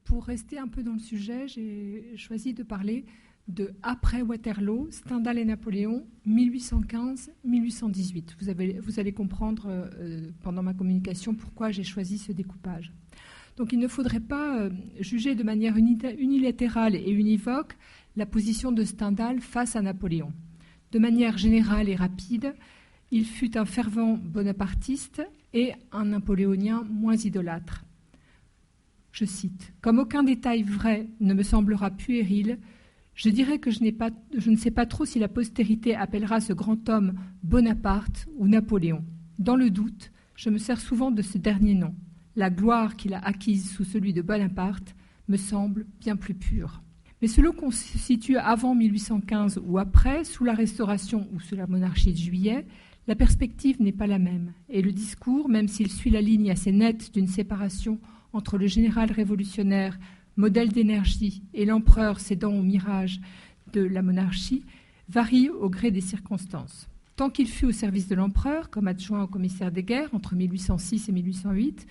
Pour rester un peu dans le sujet, j'ai choisi de parler de après Waterloo, Stendhal et Napoléon, 1815-1818. Vous allez comprendre pendant ma communication pourquoi j'ai choisi ce découpage. Donc il ne faudrait pas juger de manière unilatérale et univoque la position de Stendhal face à Napoléon. De manière générale et rapide, il fut un fervent bonapartiste et un napoléonien moins idolâtre. Je cite, « Comme aucun détail vrai ne me semblera puéril, je dirais que je ne sais pas trop si la postérité appellera ce grand homme Bonaparte ou Napoléon. Dans le doute, je me sers souvent de ce dernier nom. La gloire qu'il a acquise sous celui de Bonaparte me semble bien plus pure. » Mais selon qu'on se situe avant 1815 ou après, sous la Restauration ou sous la monarchie de Juillet, la perspective n'est pas la même. Et le discours, même s'il suit la ligne assez nette d'une séparation entre le général révolutionnaire, modèle d'énergie, et l'empereur cédant au mirage de la monarchie, varie au gré des circonstances. Tant qu'il fut au service de l'empereur, comme adjoint au commissaire des guerres entre 1806 et 1808,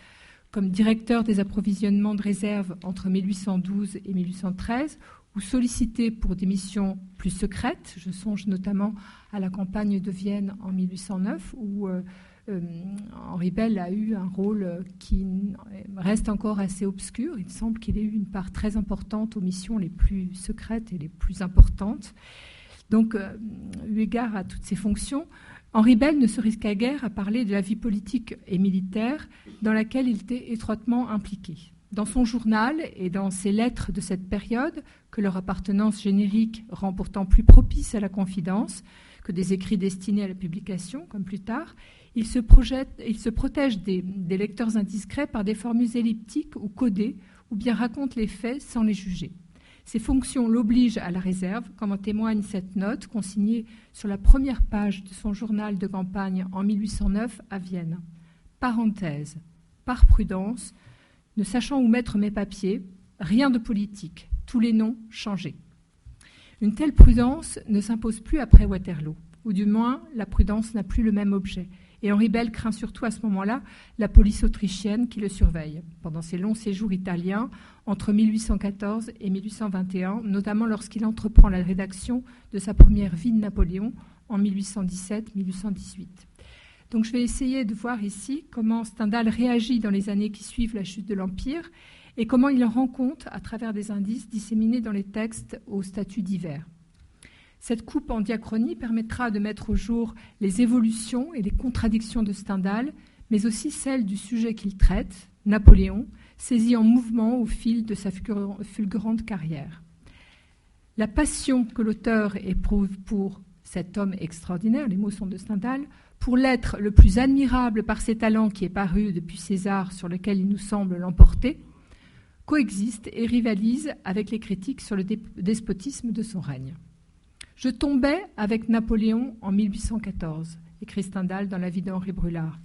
comme directeur des approvisionnements de réserve entre 1812 et 1813, ou sollicité pour des missions plus secrètes. Je songe notamment à la campagne de Vienne en 1809, où Henri Bell a eu un rôle qui reste encore assez obscur. Il semble qu'il ait eu une part très importante aux missions les plus secrètes et les plus importantes. Donc, eu égard à toutes ces fonctions, Henri Bell ne se risqua guère à parler de la vie politique et militaire dans laquelle il était étroitement impliqué. Dans son journal et dans ses lettres de cette période, que leur appartenance générique rend pourtant plus propice à la confidence que des écrits destinés à la publication, comme plus tard, il se protège des lecteurs indiscrets par des formules elliptiques ou codées, ou bien raconte les faits sans les juger. Ses fonctions l'obligent à la réserve, comme en témoigne cette note consignée sur la première page de son journal de campagne en 1809 à Vienne. Parenthèse. Par prudence, ne sachant où mettre mes papiers, rien de politique, tous les noms changés. Une telle prudence ne s'impose plus après Waterloo, ou du moins la prudence n'a plus le même objet. Et Henri Bell craint surtout à ce moment-là la police autrichienne qui le surveille pendant ses longs séjours italiens entre 1814 et 1821, notamment lorsqu'il entreprend la rédaction de sa première vie de Napoléon en 1817-1818. Donc je vais essayer de voir ici comment Stendhal réagit dans les années qui suivent la chute de l'Empire et comment il en rend compte à travers des indices disséminés dans les textes au statut divers. Cette coupe en diachronie permettra de mettre au jour les évolutions et les contradictions de Stendhal, mais aussi celles du sujet qu'il traite, Napoléon, saisi en mouvement au fil de sa fulgurante carrière. La passion que l'auteur éprouve pour cet homme extraordinaire, les mots sont de Stendhal, pour l'être le plus admirable par ses talents qui est paru depuis César, sur lequel il nous semble l'emporter, coexiste et rivalise avec les critiques sur le despotisme de son règne. Je tombais avec Napoléon en 1814, écrit Stendhal dans la vie d'Henri Brulard.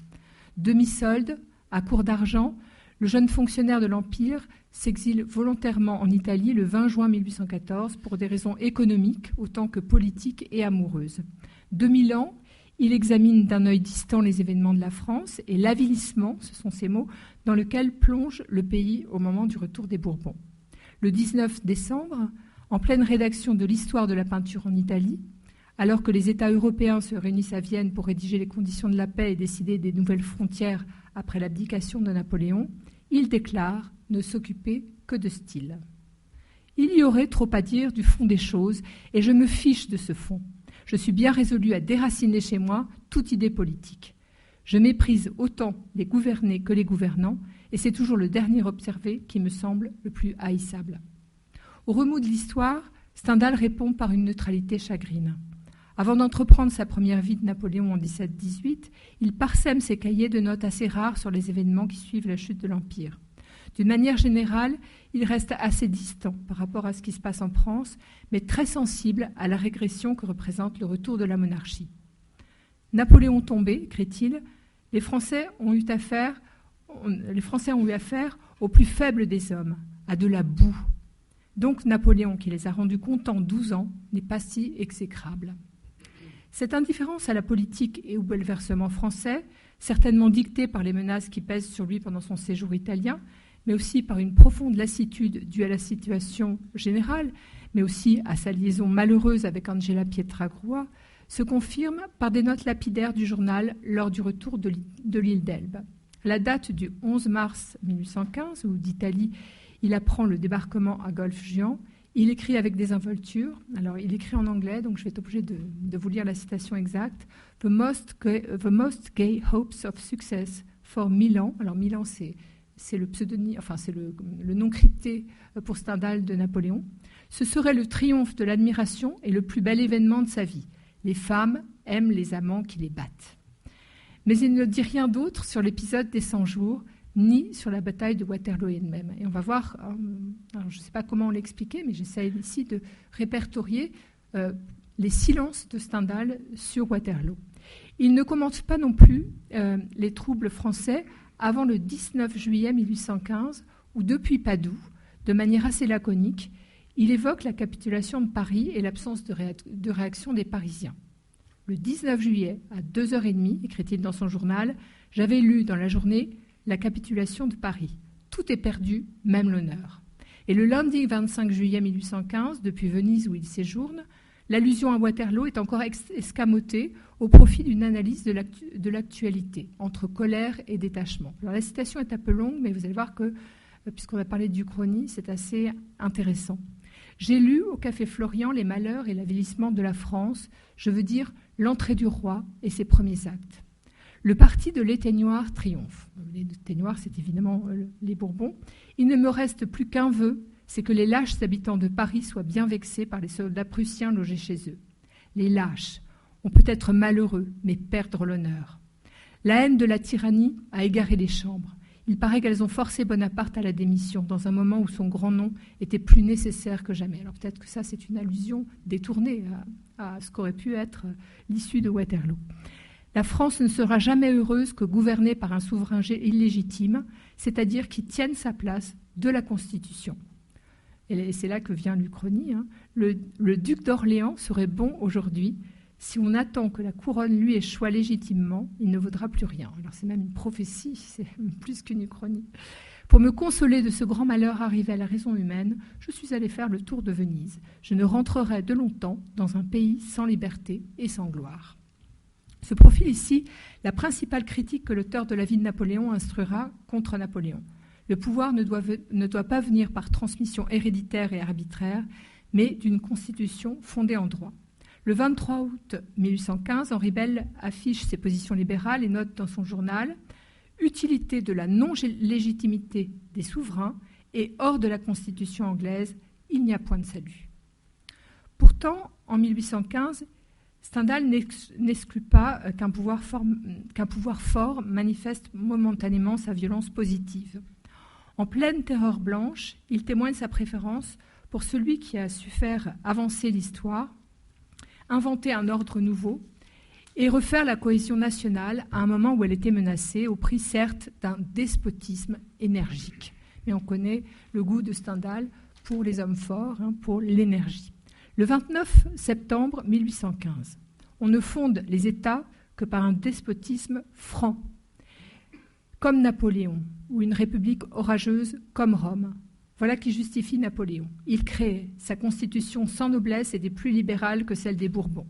Demi-solde, à court d'argent, le jeune fonctionnaire de l'Empire s'exile volontairement en Italie le 20 juin 1814 pour des raisons économiques autant que politiques et amoureuses. De Milan, il examine d'un œil distant les événements de la France et l'avilissement, ce sont ces mots, dans lequel plonge le pays au moment du retour des Bourbons. Le 19 décembre, en pleine rédaction de l'histoire de la peinture en Italie, alors que les États européens se réunissent à Vienne pour rédiger les conditions de la paix et décider des nouvelles frontières après l'abdication de Napoléon, il déclare ne s'occuper que de style. Il y aurait trop à dire du fond des choses et je me fiche de ce fond. Je suis bien résolu à déraciner chez moi toute idée politique. Je méprise autant les gouvernés que les gouvernants et c'est toujours le dernier observé qui me semble le plus haïssable. Au remous de l'histoire, Stendhal répond par une neutralité chagrine. Avant d'entreprendre sa première vie de Napoléon en 1718, il parsème ses cahiers de notes assez rares sur les événements qui suivent la chute de l'Empire. D'une manière générale, il reste assez distant par rapport à ce qui se passe en France, mais très sensible à la régression que représente le retour de la monarchie. Napoléon tombé, écrit-il, les Français ont eu affaire au plus faible des hommes, à de la boue. Donc Napoléon, qui les a rendus contents 12 ans, n'est pas si exécrable. Cette indifférence à la politique et au bouleversement français, certainement dictée par les menaces qui pèsent sur lui pendant son séjour italien, mais aussi par une profonde lassitude due à la situation générale, mais aussi à sa liaison malheureuse avec Angela Pietragrua, se confirme par des notes lapidaires du journal lors du retour de l'île d'Elbe. La date du 11 mars 1815, où d'Italie il apprend le débarquement à Golfe-Juan, il écrit avec des involtures. Alors, il écrit en anglais, donc je vais être obligée de vous lire la citation exacte. The most gay hopes of success for Milan. Alors, Milan, c'est le pseudonyme, enfin, c'est le nom crypté pour Stendhal de Napoléon. Ce serait le triomphe de l'admiration et le plus bel événement de sa vie. Les femmes aiment les amants qui les battent. Mais il ne dit rien d'autre sur l'épisode des 100 jours, ni sur la bataille de Waterloo elle-même. Et on va voir, alors je ne sais pas comment l'expliquer, mais j'essaie ici de répertorier les silences de Stendhal sur Waterloo. Il ne commente pas non plus les troubles français avant le 19 juillet 1815, où depuis Padoue, de manière assez laconique, il évoque la capitulation de Paris et l'absence de réaction des Parisiens. Le 19 juillet, à 2h30, écrit-il dans son journal, j'avais lu dans la journée la capitulation de Paris. Tout est perdu, même l'honneur. Et le lundi 25 juillet 1815, depuis Venise où il séjourne, l'allusion à Waterloo est encore escamotée au profit d'une analyse de l'actualité, entre colère et détachement. Alors la citation est un peu longue, mais vous allez voir que, puisqu'on va parler d'Uchronie, c'est assez intéressant. J'ai lu au Café Florian les malheurs et l'avilissement de la France, je veux dire l'entrée du roi et ses premiers actes. Le parti de l'éteignoir triomphe. L'éteignoir, c'est évidemment les Bourbons. Il ne me reste plus qu'un vœu, c'est que les lâches habitants de Paris soient bien vexés par les soldats prussiens logés chez eux. Les lâches, on peut être malheureux, mais perdre l'honneur. La haine de la tyrannie a égaré les chambres. Il paraît qu'elles ont forcé Bonaparte à la démission, dans un moment où son grand nom était plus nécessaire que jamais. Alors peut-être que ça, c'est une allusion détournée à ce qu'aurait pu être l'issue de Waterloo. La France ne sera jamais heureuse que gouvernée par un souverain illégitime, c'est-à-dire qui tienne sa place de la Constitution. Et c'est là que vient l'Uchronie. Le duc d'Orléans serait bon aujourd'hui. Si on attend que la couronne lui échoue légitimement, il ne vaudra plus rien. Alors c'est même une prophétie, c'est plus qu'une uchronie. Pour me consoler de ce grand malheur arrivé à la raison humaine, je suis allé faire le tour de Venise. Je ne rentrerai de longtemps dans un pays sans liberté et sans gloire. Se profile ici la principale critique que l'auteur de la vie de Napoléon instruira contre Napoléon. Le pouvoir ne doit pas venir par transmission héréditaire et arbitraire, mais d'une constitution fondée en droit. Le 23 août 1815, Henri Bell affiche ses positions libérales et note dans son journal « Utilité de la non-légitimité des souverains et hors de la constitution anglaise, il n'y a point de salut ». Pourtant, en 1815, Stendhal n'exclut pas qu'un pouvoir fort manifeste momentanément sa violence positive. En pleine terreur blanche, il témoigne sa préférence pour celui qui a su faire avancer l'histoire, inventer un ordre nouveau et refaire la cohésion nationale à un moment où elle était menacée, au prix certes d'un despotisme énergique. Mais on connaît le goût de Stendhal pour les hommes forts, pour l'énergie. Le 29 septembre 1815, on ne fonde les États que par un despotisme franc, comme Napoléon, ou une république orageuse comme Rome. Voilà qui justifie Napoléon. Il crée sa constitution sans noblesse et des plus libérales que celle des Bourbons.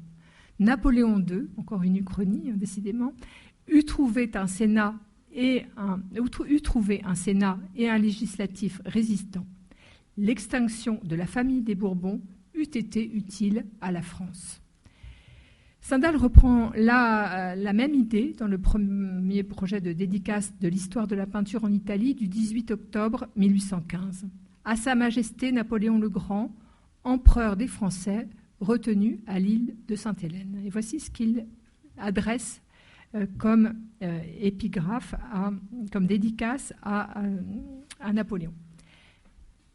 Napoléon II, encore une uchronie, décidément, eut trouvé un Sénat et un législatif résistant. L'extinction de la famille des Bourbons eût été utile à la France. Stendhal reprend là la même idée dans le premier projet de dédicace de l'histoire de la peinture en Italie du 18 octobre 1815. À Sa Majesté Napoléon le Grand, empereur des Français, retenu à l'île de Sainte-Hélène. Et voici ce qu'il adresse comme épigraphe, comme dédicace à Napoléon.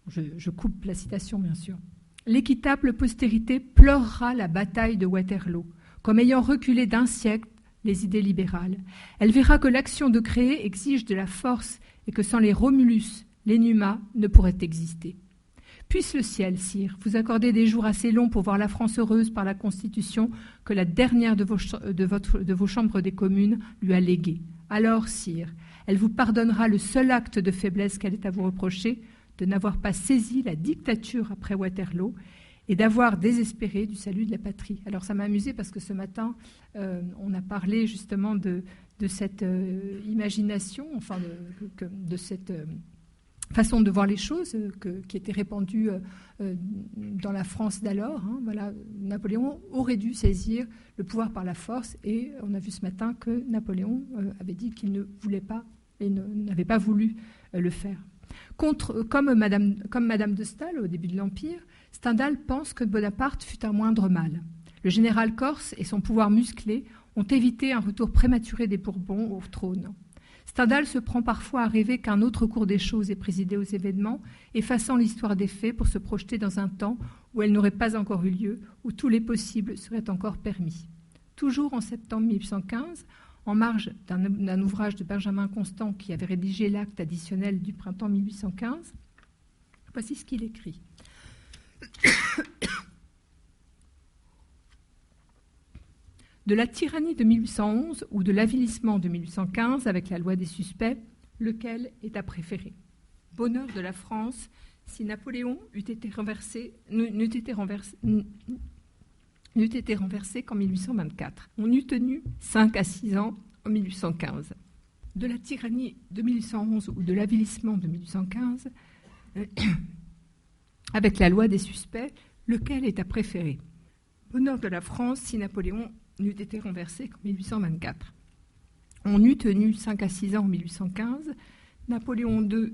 Je coupe la citation, bien sûr. L'équitable postérité pleurera la bataille de Waterloo, comme ayant reculé d'un siècle les idées libérales. Elle verra que l'action de créer exige de la force et que sans les Romulus, les Numa ne pourraient exister. Puisse le ciel, sire, vous accorder des jours assez longs pour voir la France heureuse par la Constitution que la dernière de vos chambres des communes lui a léguée. Alors, sire, Elle vous pardonnera le seul acte de faiblesse qu'elle ait à vous reprocher, de n'avoir pas saisi la dictature après Waterloo et d'avoir désespéré du salut de la patrie. Alors ça m'a amusé parce que ce matin, on a parlé justement de cette imagination, enfin de cette façon de voir les choses qui était répandue dans la France d'alors. Hein. Voilà, Napoléon aurait dû saisir le pouvoir par la force et on a vu ce matin que Napoléon avait dit qu'il ne voulait pas et n'avait pas voulu le faire. Comme Madame de Staël au début de l'Empire, Stendhal pense que Bonaparte fut un moindre mal. Le général corse et son pouvoir musclé ont évité un retour prématuré des Bourbons au trône. Stendhal se prend parfois à rêver qu'un autre cours des choses est présidé aux événements, effaçant l'histoire des faits pour se projeter dans un temps où elle n'aurait pas encore eu lieu, où tous les possibles seraient encore permis. Toujours en septembre 1815, en marge d'un ouvrage de Benjamin Constant qui avait rédigé l'acte additionnel du printemps 1815, voici ce qu'il écrit. De la tyrannie de 1811 ou de l'avilissement de 1815 avec la loi des suspects, lequel est à préférer? Bonheur de la France si Napoléon n'eût été renversé qu'en 1824. On eût tenu 5 à 6 ans en 1815. De la tyrannie de 1811 ou de l'avilissement de 1815 avec la loi des suspects, lequel est à préférer? Bonheur de la France si Napoléon n'eût été renversé qu'en 1824. On eût tenu 5 à 6 ans en 1815. Napoléon II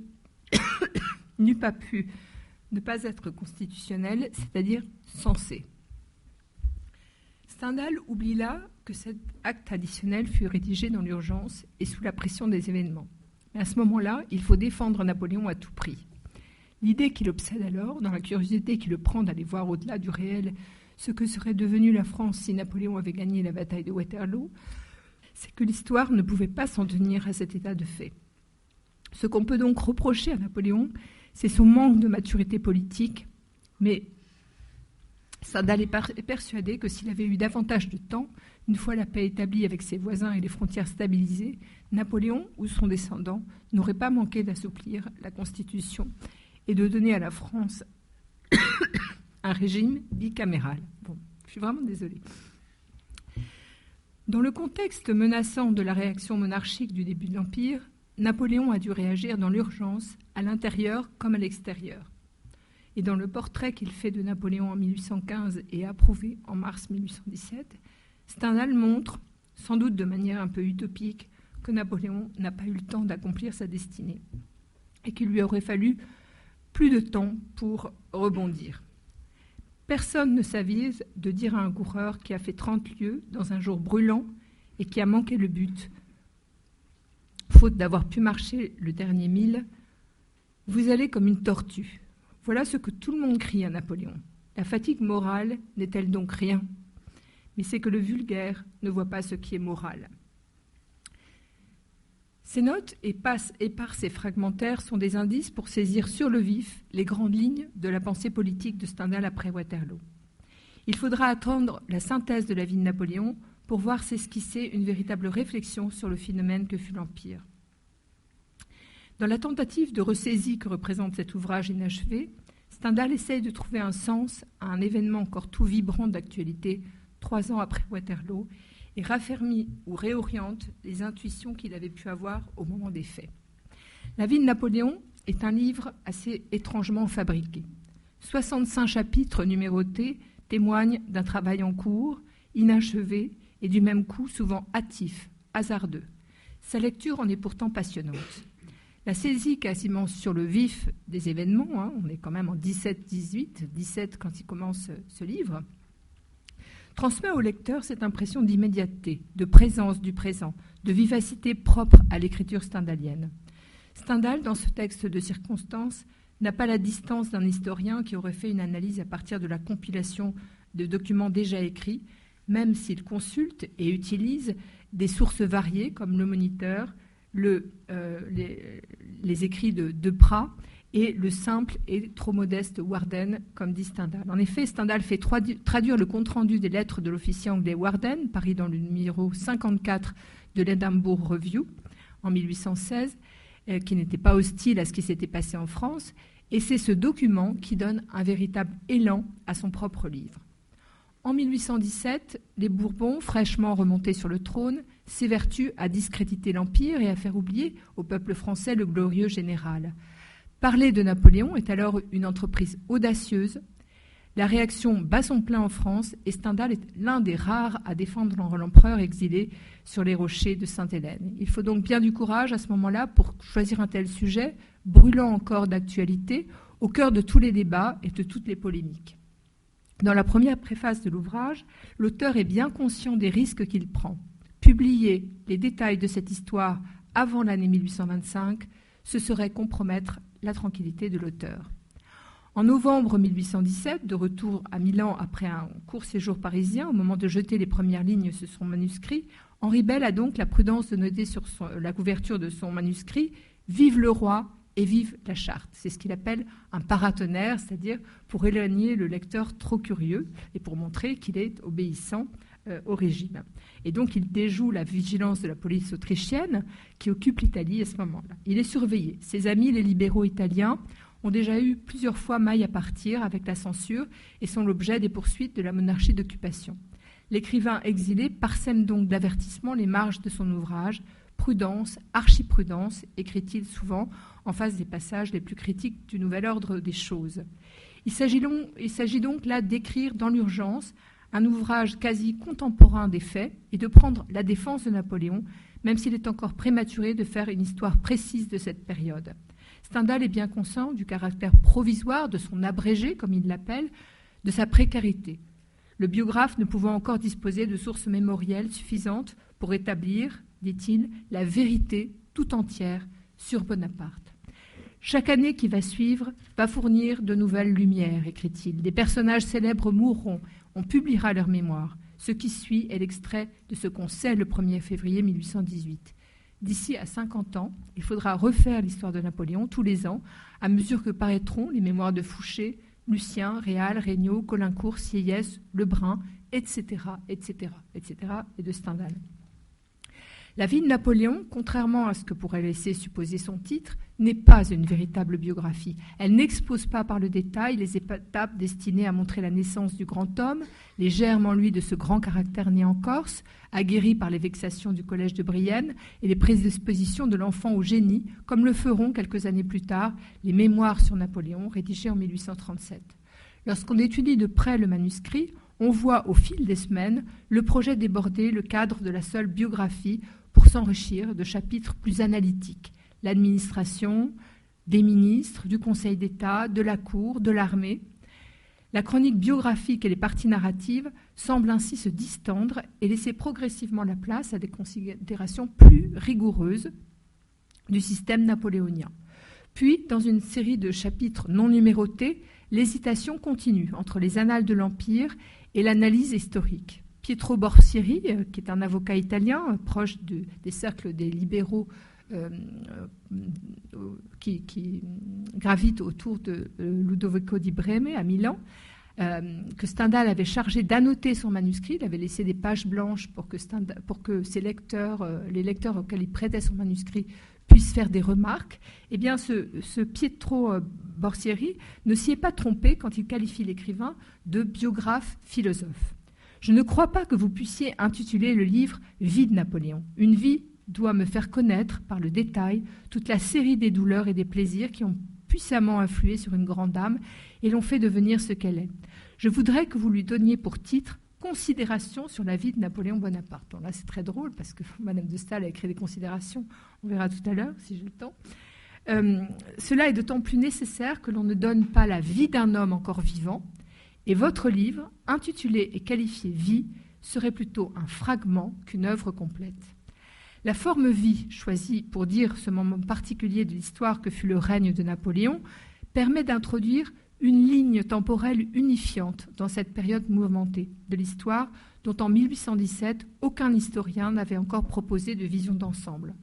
n'eût pas pu ne pas être constitutionnel, c'est-à-dire censé. Stendhal oublie là que cet acte additionnel fut rédigé dans l'urgence et sous la pression des événements. Mais à ce moment-là, il faut défendre Napoléon à tout prix. L'idée qui l'obsède alors, dans la curiosité qui le prend d'aller voir au-delà du réel ce que serait devenue la France si Napoléon avait gagné la bataille de Waterloo, c'est que l'histoire ne pouvait pas s'en tenir à cet état de fait. Ce qu'on peut donc reprocher à Napoléon, c'est son manque de maturité politique, mais Stendhal est persuadé que s'il avait eu davantage de temps, une fois la paix établie avec ses voisins et les frontières stabilisées, Napoléon ou son descendant n'aurait pas manqué d'assouplir la Constitution et de donner à la France un régime bicaméral. Bon, je suis vraiment désolée. Dans le contexte menaçant de la réaction monarchique du début de l'Empire, Napoléon a dû réagir dans l'urgence, à l'intérieur comme à l'extérieur. Et dans le portrait qu'il fait de Napoléon en 1815 et approuvé en mars 1817, Stendhal montre, sans doute de manière un peu utopique, que Napoléon n'a pas eu le temps d'accomplir sa destinée et qu'il lui aurait fallu plus de temps pour rebondir. Personne ne s'avise de dire à un coureur qui a fait 30 lieues dans un jour brûlant et qui a manqué le but, faute d'avoir pu marcher le dernier mille, « Vous allez comme une tortue ». Voilà ce que tout le monde crie à Napoléon. La fatigue morale n'est-elle donc rien? Mais c'est que le vulgaire ne voit pas ce qui est moral. Ces notes, éparses et fragmentaires, sont des indices pour saisir sur le vif les grandes lignes de la pensée politique de Stendhal après Waterloo. Il faudra attendre la synthèse de la vie de Napoléon pour voir s'esquisser une véritable réflexion sur le phénomène que fut l'Empire. Dans la tentative de ressaisie que représente cet ouvrage inachevé, Stendhal essaye de trouver un sens à un événement encore tout vibrant d'actualité 3 ans après Waterloo, et raffermit ou réoriente les intuitions qu'il avait pu avoir au moment des faits. La vie de Napoléon est un livre assez étrangement fabriqué. 65 chapitres numérotés témoignent d'un travail en cours, inachevé et du même coup souvent hâtif, hasardeux. Sa lecture en est pourtant passionnante. La saisie quasiment sur le vif des événements, on est quand même en 17 quand il commence ce livre, transmet au lecteur cette impression d'immédiateté, de présence du présent, de vivacité propre à l'écriture stendhalienne. Stendhal, dans ce texte de circonstance, n'a pas la distance d'un historien qui aurait fait une analyse à partir de la compilation de documents déjà écrits, même s'il consulte et utilise des sources variées comme le Moniteur, les écrits de Prat et le simple et trop modeste Warden, comme dit Stendhal. En effet, Stendhal fait traduire le compte-rendu des lettres de l'officier anglais Warden, paru dans le numéro 54 de l'Edinburgh Review, en 1816, qui n'était pas hostile à ce qui s'était passé en France, et c'est ce document qui donne un véritable élan à son propre livre. En 1817, les Bourbons, fraîchement remontés sur le trône, s'évertuent à discréditer l'Empire et à faire oublier au peuple français le glorieux général. Parler de Napoléon est alors une entreprise audacieuse. La réaction bat son plein en France et Stendhal est l'un des rares à défendre l'empereur exilé sur les rochers de Sainte-Hélène. Il faut donc bien du courage à ce moment-là pour choisir un tel sujet, brûlant encore d'actualité, au cœur de tous les débats et de toutes les polémiques. Dans la première préface de l'ouvrage, l'auteur est bien conscient des risques qu'il prend. Publier les détails de cette histoire avant l'année 1825, ce serait compromettre la tranquillité de l'auteur. En novembre 1817, de retour à Milan après un court séjour parisien, au moment de jeter les premières lignes sur son manuscrit, Henri Bell a donc la prudence de noter sur la couverture de son manuscrit « Vive le roi !» et vive la charte. C'est ce qu'il appelle un paratonnerre, c'est-à-dire pour éloigner le lecteur trop curieux et pour montrer qu'il est obéissant au régime. Et donc il déjoue la vigilance de la police autrichienne qui occupe l'Italie à ce moment-là. Il est surveillé. Ses amis, les libéraux italiens, ont déjà eu plusieurs fois maille à partir avec la censure et sont l'objet des poursuites de la monarchie d'occupation. L'écrivain exilé parsème donc d'avertissements les marges de son ouvrage. Prudence, archiprudence, écrit-il souvent en face des passages les plus critiques du nouvel ordre des choses. Il s'agit donc là d'écrire dans l'urgence un ouvrage quasi contemporain des faits et de prendre la défense de Napoléon, même s'il est encore prématuré de faire une histoire précise de cette période. Stendhal est bien conscient du caractère provisoire de son abrégé, comme il l'appelle, de sa précarité. Le biographe ne pouvant encore disposer de sources mémorielles suffisantes pour établir, dit-il, la vérité tout entière sur Bonaparte. Chaque année qui va suivre va fournir de nouvelles lumières, écrit-il. Des personnages célèbres mourront, on publiera leurs mémoires. Ce qui suit est l'extrait de ce qu'on sait le 1er février 1818. D'ici à 50 ans, il faudra refaire l'histoire de Napoléon tous les ans, à mesure que paraîtront les mémoires de Fouché, Lucien, Réal, Regnault, Caulaincourt, Sieyès, Lebrun, etc., etc., etc., et de Stendhal. La vie de Napoléon, contrairement à ce que pourrait laisser supposer son titre, n'est pas une véritable biographie. Elle n'expose pas par le détail les étapes destinées à montrer la naissance du grand homme, les germes en lui de ce grand caractère né en Corse, aguerri par les vexations du collège de Brienne et les prédispositions de l'enfant au génie, comme le feront quelques années plus tard les Mémoires sur Napoléon, rédigés en 1837. Lorsqu'on étudie de près le manuscrit, on voit au fil des semaines le projet déborder le cadre de la seule biographie pour s'enrichir de chapitres plus analytiques. L'administration, des ministres, du Conseil d'État, de la Cour, de l'armée. La chronique biographique et les parties narratives semblent ainsi se distendre et laisser progressivement la place à des considérations plus rigoureuses du système napoléonien. Puis, dans une série de chapitres non numérotés, l'hésitation continue entre les annales de l'Empire et l'analyse historique. Pietro Borsieri, qui est un avocat italien proche des cercles des libéraux qui gravitent autour de Ludovico di Breme à Milan, que Stendhal avait chargé d'annoter son manuscrit. Il avait laissé des pages blanches pour que ses lecteurs, les lecteurs auxquels il prêtait son manuscrit, puissent faire des remarques. Eh bien, ce Pietro Borsieri ne s'y est pas trompé quand il qualifie l'écrivain de biographe philosophe. Je ne crois pas que vous puissiez intituler le livre « Vie de Napoléon ». Une vie doit me faire connaître par le détail toute la série des douleurs et des plaisirs qui ont puissamment influé sur une grande âme et l'ont fait devenir ce qu'elle est. Je voudrais que vous lui donniez pour titre « Considération sur la vie de Napoléon Bonaparte ». Bon, là, c'est très drôle parce que Madame de Staël a écrit des considérations. On verra tout à l'heure si j'ai le temps. Cela est d'autant plus nécessaire que l'on ne donne pas la vie d'un homme encore vivant. Et votre livre, intitulé et qualifié « Vie », serait plutôt un fragment qu'une œuvre complète. La forme « vie » choisie pour dire ce moment particulier de l'histoire que fut le règne de Napoléon permet d'introduire une ligne temporelle unifiante dans cette période mouvementée de l'histoire dont en 1817 aucun historien n'avait encore proposé de vision d'ensemble.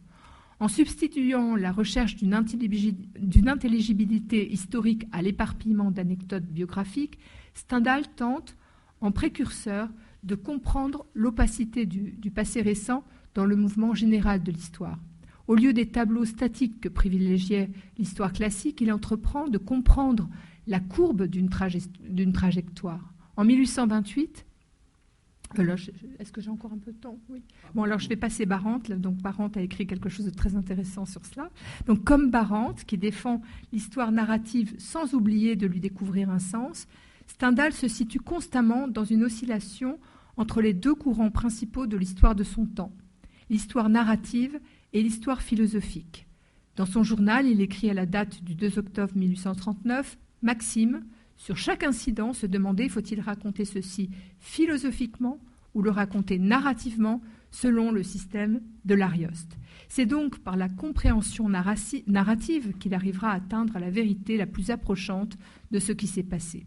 En substituant la recherche d'une intelligibilité historique à l'éparpillement d'anecdotes biographiques, Stendhal tente, en précurseur, de comprendre l'opacité du passé récent dans le mouvement général de l'histoire. Au lieu des tableaux statiques que privilégiait l'histoire classique, il entreprend de comprendre la courbe d'une trajectoire. En 1828, est-ce que j'ai encore un peu de temps? Oui. Bon, alors je vais passer Barrante. Donc Barrante a écrit quelque chose de très intéressant sur cela. Donc comme Barrante, qui défend l'histoire narrative sans oublier de lui découvrir un sens, Stendhal se situe constamment dans une oscillation entre les deux courants principaux de l'histoire de son temps, l'histoire narrative et l'histoire philosophique. Dans son journal, il écrit à la date du 2 octobre 1839, « Maxime, sur chaque incident, se demander faut-il raconter ceci philosophiquement ou le raconter narrativement selon le système de l'Arioste. C'est donc par la compréhension narrative qu'il arrivera à atteindre la vérité la plus approchante de ce qui s'est passé. »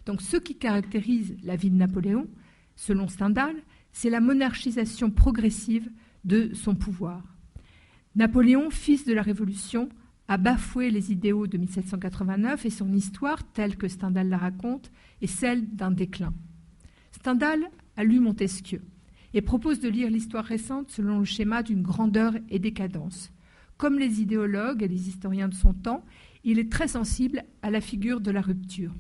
Donc ce qui caractérise la vie de Napoléon, selon Stendhal, c'est la monarchisation progressive de son pouvoir. Napoléon, fils de la Révolution, a bafoué les idéaux de 1789 et son histoire, telle que Stendhal la raconte, est celle d'un déclin. Stendhal a lu Montesquieu et propose de lire l'histoire récente selon le schéma d'une grandeur et décadence. Comme les idéologues et les historiens de son temps, il est très sensible à la figure de la rupture.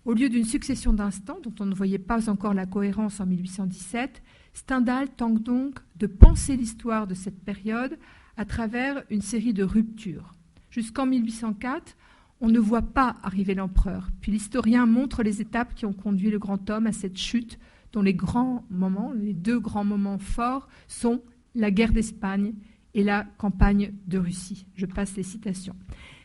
Au lieu d'une succession d'instants dont on ne voyait pas encore la cohérence en 1817, Stendhal tente donc de penser l'histoire de cette période à travers une série de ruptures. Jusqu'en 1804, on ne voit pas arriver l'empereur, puis l'historien montre les étapes qui ont conduit le grand homme à cette chute dont les grands moments, les deux grands moments forts sont la guerre d'Espagne et la campagne de Russie. Je passe les citations.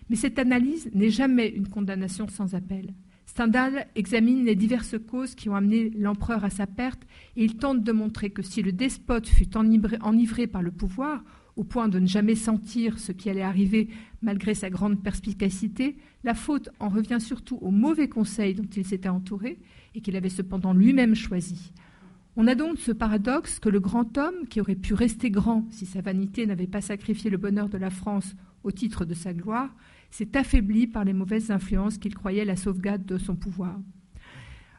Mais cette analyse n'est jamais une condamnation sans appel. Stendhal examine les diverses causes qui ont amené l'empereur à sa perte et il tente de montrer que si le despote fut enivré par le pouvoir, au point de ne jamais sentir ce qui allait arriver malgré sa grande perspicacité, la faute en revient surtout aux mauvais conseils dont il s'était entouré et qu'il avait cependant lui-même choisi. On a donc ce paradoxe que le grand homme, qui aurait pu rester grand si sa vanité n'avait pas sacrifié le bonheur de la France au titre de sa gloire, s'est affaibli par les mauvaises influences qu'il croyait la sauvegarde de son pouvoir.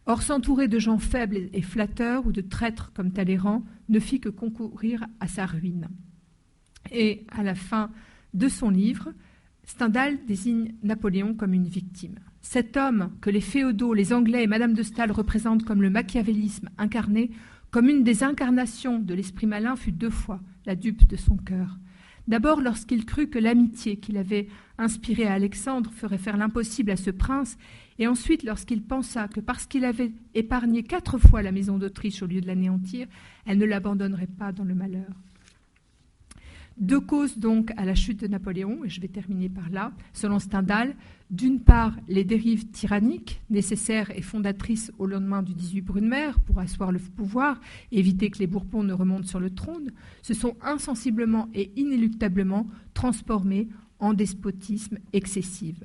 Or, s'entourer de gens faibles et flatteurs ou de traîtres comme Talleyrand ne fit que concourir à sa ruine. Et à la fin de son livre, Stendhal désigne Napoléon comme une victime. Cet homme que les féodaux, les Anglais et Madame de Staël représentent comme le machiavélisme incarné, comme une des incarnations de l'esprit malin, fut 2 fois la dupe de son cœur. D'abord lorsqu'il crut que l'amitié qu'il avait inspirée à Alexandre ferait faire l'impossible à ce prince, et ensuite lorsqu'il pensa que parce qu'il avait épargné 4 fois la maison d'Autriche au lieu de l'anéantir, elle ne l'abandonnerait pas dans le malheur. 2 causes donc à la chute de Napoléon, et je vais terminer par là, selon Stendhal. D'une part, les dérives tyranniques, nécessaires et fondatrices au lendemain du 18 Brumaire pour asseoir le pouvoir et éviter que les Bourbons ne remontent sur le trône, se sont insensiblement et inéluctablement transformées en despotisme excessif.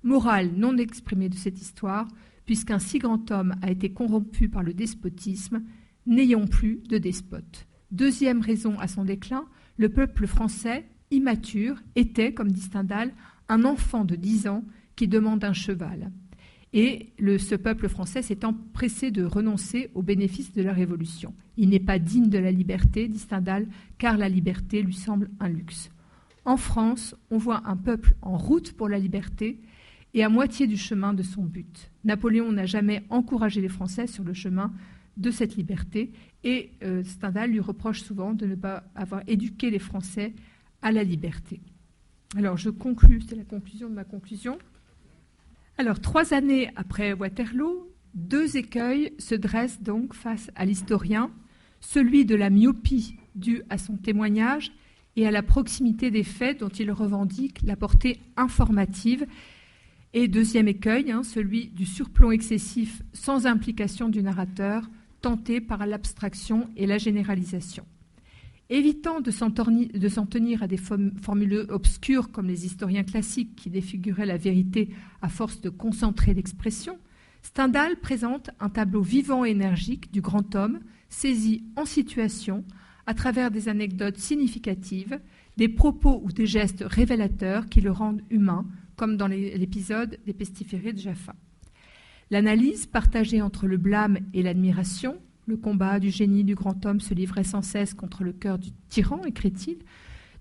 Morale non exprimée de cette histoire, puisqu'un si grand homme a été corrompu par le despotisme, n'ayons plus de despote. Deuxième raison à son déclin, le peuple français, immature, était, comme dit Stendhal, un enfant de 10 ans qui demande un cheval. Et ce peuple français s'est empressé de renoncer aux bénéfices de la Révolution. Il n'est pas digne de la liberté, dit Stendhal, car la liberté lui semble un luxe. En France, on voit un peuple en route pour la liberté et à moitié du chemin de son but. Napoléon n'a jamais encouragé les Français sur le chemin de cette liberté et Stendhal lui reproche souvent de ne pas avoir éduqué les Français à la liberté. Alors je conclus, c'est la conclusion de ma conclusion. Alors 3 années après Waterloo, 2 écueils se dressent donc face à l'historien, celui de la myopie due à son témoignage et à la proximité des faits dont il revendique la portée informative. Et deuxième écueil, celui du surplomb excessif sans implication du narrateur, tenté par l'abstraction et la généralisation. Évitant de s'en tenir à des formules obscures comme les historiens classiques qui défiguraient la vérité à force de concentrer l'expression, Stendhal présente un tableau vivant et énergique du grand homme, saisi en situation, à travers des anecdotes significatives, des propos ou des gestes révélateurs qui le rendent humain, comme dans l'épisode des pestiférés de Jaffa. L'analyse, partagée entre le blâme et l'admiration, le combat du génie du grand homme se livrait sans cesse contre le cœur du tyran, écrit-il,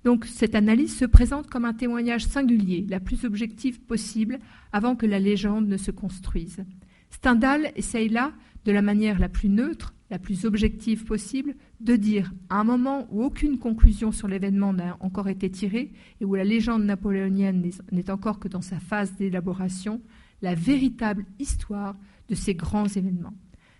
Donc cette analyse se présente comme un témoignage singulier, la plus objective possible, avant que la légende ne se construise. Stendhal essaye là, de la manière la plus neutre, la plus objective possible, de dire, à un moment où aucune conclusion sur l'événement n'a encore été tirée et où la légende napoléonienne n'est encore que dans sa phase d'élaboration, la véritable histoire de ces grands événements.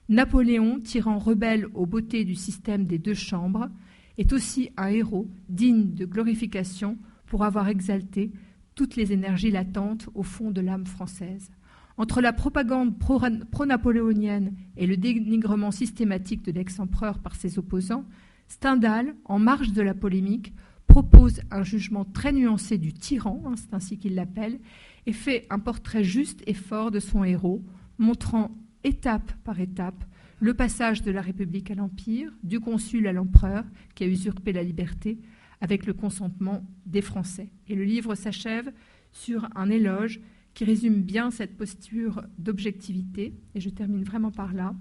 Napoléon, tyran rebelle aux beautés du système des 2 chambres, est aussi un héros digne de glorification pour avoir exalté toutes les énergies latentes au fond de l'âme française. Entre la propagande pro-napoléonienne et le dénigrement systématique de l'ex-empereur par ses opposants, Stendhal, en marge de la polémique, propose un jugement très nuancé du tyran, c'est ainsi qu'il l'appelle, et fait un portrait juste et fort de son héros, montrant étape par étape le passage de la République à l'Empire, du consul à l'empereur, qui a usurpé la liberté, avec le consentement des Français. Et le livre s'achève sur un éloge qui résume bien cette posture d'objectivité. Et je termine vraiment par là.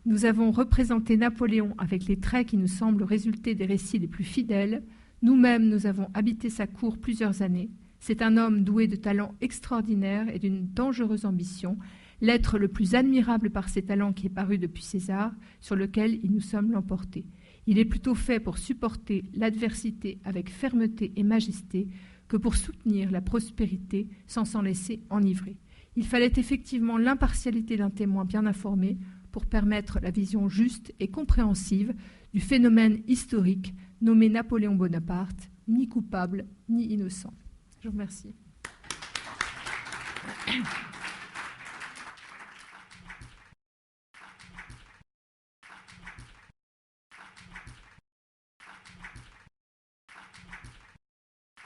Nous avons représenté Napoléon avec les traits qui nous semblent résulter des récits les plus fidèles. Nous-mêmes, nous avons habité sa cour plusieurs années. C'est un homme doué de talents extraordinaires et d'une dangereuse ambition, l'être le plus admirable par ses talents qui est paru depuis César, sur lequel il nous sommes l'emporté. Il est plutôt fait pour supporter l'adversité avec fermeté et majesté que pour soutenir la prospérité sans s'en laisser enivrer. Il fallait effectivement l'impartialité d'un témoin bien informé pour permettre la vision juste et compréhensive du phénomène historique nommé Napoléon Bonaparte, ni coupable ni innocent. Je vous remercie.